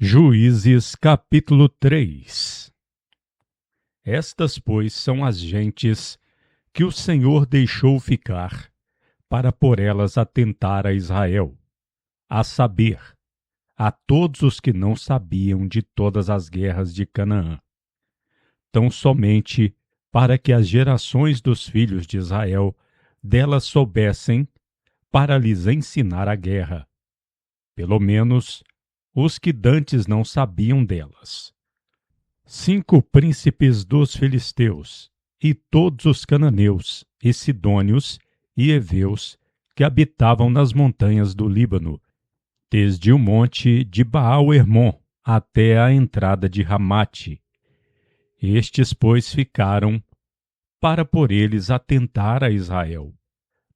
Juízes capítulo 3. Estas, pois, são as gentes que o Senhor deixou ficar, para por elas atentar a Israel, a saber, a todos os que não sabiam de todas as guerras de Canaã, tão somente para que as gerações dos filhos de Israel delas soubessem, para lhes ensinar a guerra, pelo menos os que dantes não sabiam delas. 5 príncipes dos filisteus, e todos os cananeus, e sidônios, e heveus, que habitavam nas montanhas do Líbano, desde o monte de Baal-Hermon até a entrada de Ramate. Estes, pois, ficaram para por eles atentar a Israel,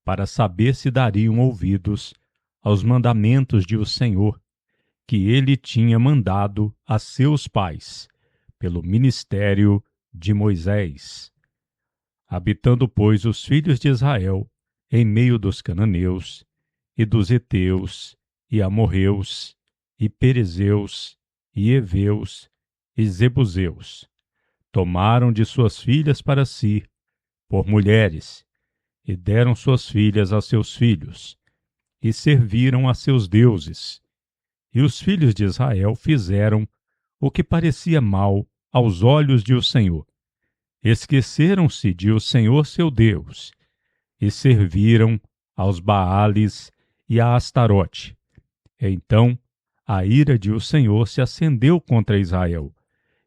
para saber se dariam ouvidos aos mandamentos de o Senhor, que ele tinha mandado a seus pais, pelo ministério de Moisés. Habitando, pois, os filhos de Israel em meio dos cananeus, e dos heteus, e amorreus, e perezeus, e heveus, e zebuseus, tomaram de suas filhas para si, por mulheres, e deram suas filhas a seus filhos, e serviram a seus deuses. E os filhos de Israel fizeram o que parecia mal aos olhos de o Senhor. Esqueceram-se de o Senhor seu Deus, e serviram aos Baales e a Astarote. Então a ira de o Senhor se acendeu contra Israel,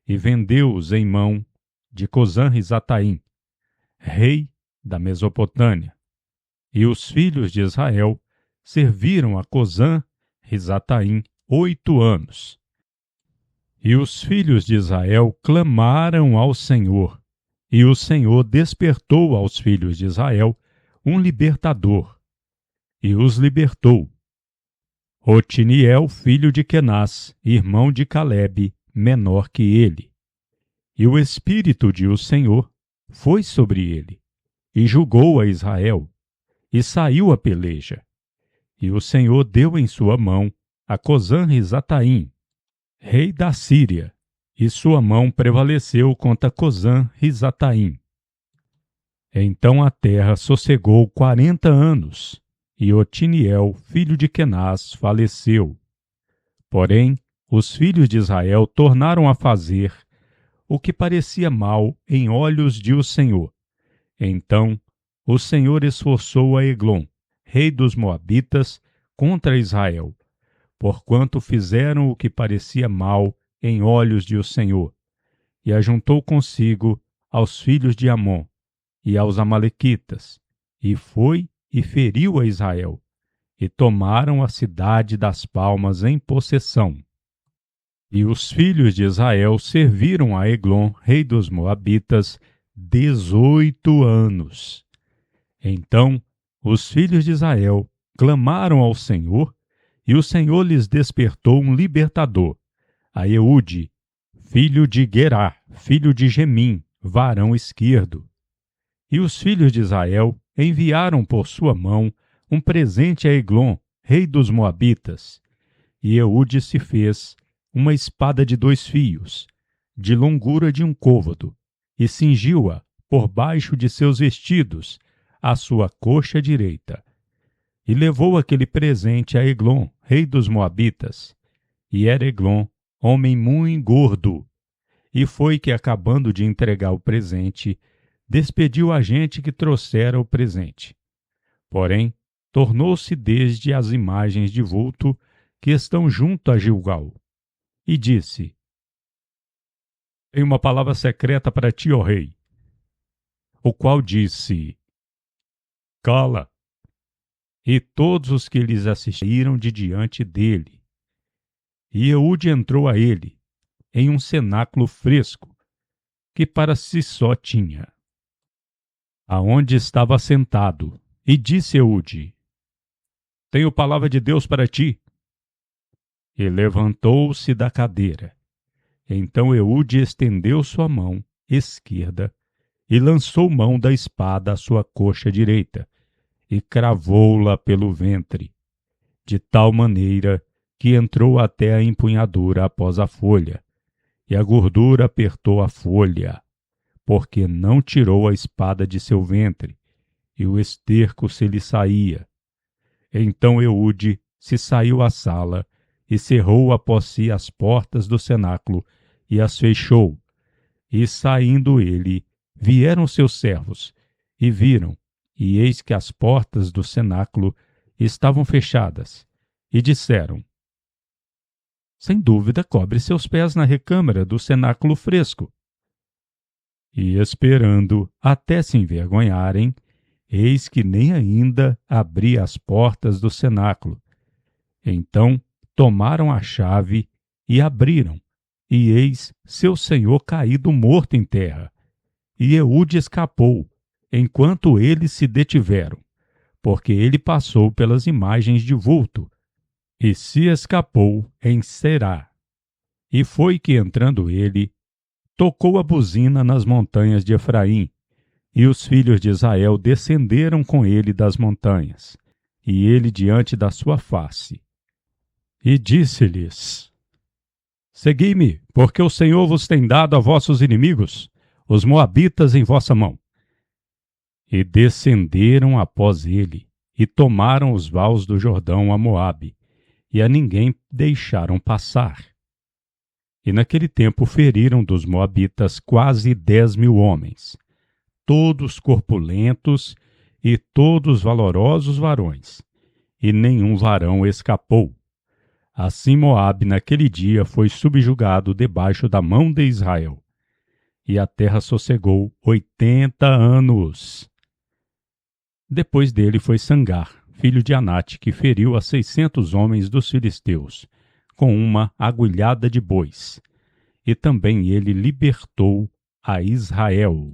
e vendeu-os em mão de Cozã-Risataim, rei da Mesopotâmia. E os filhos de Israel serviram a Cozã-Risataim 8 anos. E os filhos de Israel clamaram ao Senhor, e o Senhor despertou aos filhos de Israel um libertador, e os libertou. Otiniel, filho de Kenaz, irmão de Calebe, menor que ele. E o Espírito de o Senhor foi sobre ele, e julgou a Israel, e saiu a peleja. E o Senhor deu em sua mão a Cozã-Risataim, rei da Síria, e sua mão prevaleceu contra Cozã-Risataim. Então a terra sossegou 40 anos, e Otiniel, filho de Kenaz, faleceu. Porém, os filhos de Israel tornaram a fazer o que parecia mal em olhos de o Senhor. Então o Senhor esforçou a Eglon, rei dos Moabitas, contra Israel, porquanto fizeram o que parecia mal em olhos de o Senhor, e ajuntou consigo aos filhos de Amon e aos amalequitas, e foi e feriu a Israel, e tomaram a cidade das palmas em possessão. E os filhos de Israel serviram a Eglon, rei dos Moabitas, 18 anos. Então os filhos de Israel clamaram ao Senhor, e o Senhor lhes despertou um libertador, a Eude, filho de Gerá, filho de Gemim, varão esquerdo. E os filhos de Israel enviaram por sua mão um presente a Eglon, rei dos Moabitas. E Eude se fez uma espada de 2 fios, de longura de 1 côvado, e cingiu-a por baixo de seus vestidos, à sua coxa direita. E levou aquele presente a Eglon, rei dos Moabitas. E era Eglon homem muito gordo. E foi que, acabando de entregar o presente, despediu a gente que trouxera o presente. Porém, tornou-se desde as imagens de vulto que estão junto a Gilgal, e disse: Tenho uma palavra secreta para ti, ó rei. O qual disse: Cala. E todos os que lhes assistiram de diante dele. E Eude entrou a ele, em um cenáculo fresco, que para si só tinha, aonde estava sentado, e disse Eude: Tenho palavra de Deus para ti. E levantou-se da cadeira. Então Eude estendeu sua mão esquerda e lançou mão da espada à sua coxa direita, e cravou-la pelo ventre, de tal maneira que entrou até a empunhadura após a folha, e a gordura apertou a folha, porque não tirou a espada de seu ventre, e o esterco se lhe saía. Então Eude se saiu à sala, e cerrou após si as portas do cenáculo, e as fechou. E saindo ele, vieram seus servos, e viram, e eis que as portas do cenáculo estavam fechadas, e disseram: sem dúvida cobre seus pés na recâmara do cenáculo fresco. E esperando até se envergonharem, eis que nem ainda abria as portas do cenáculo. Então tomaram a chave e abriram, e eis seu senhor caído morto em terra. E Eude escapou, enquanto eles se detiveram, porque ele passou pelas imagens de vulto, e se escapou em Será. E foi que, entrando ele, tocou a buzina nas montanhas de Efraim, e os filhos de Israel descenderam com ele das montanhas, e ele diante da sua face. E disse-lhes: segui-me, porque o Senhor vos tem dado a vossos inimigos, os moabitas, em vossa mão. E descenderam após ele, e tomaram os vales do Jordão a Moabe, e a ninguém deixaram passar. E naquele tempo feriram dos moabitas quase 10.000 homens, todos corpulentos e todos valorosos varões, e nenhum varão escapou. Assim Moabe naquele dia foi subjugado debaixo da mão de Israel, e a terra sossegou 80 anos. Depois dele foi Sangar, filho de Anate, que feriu a 600 homens dos filisteus, com uma agulhada de bois. E também ele libertou a Israel.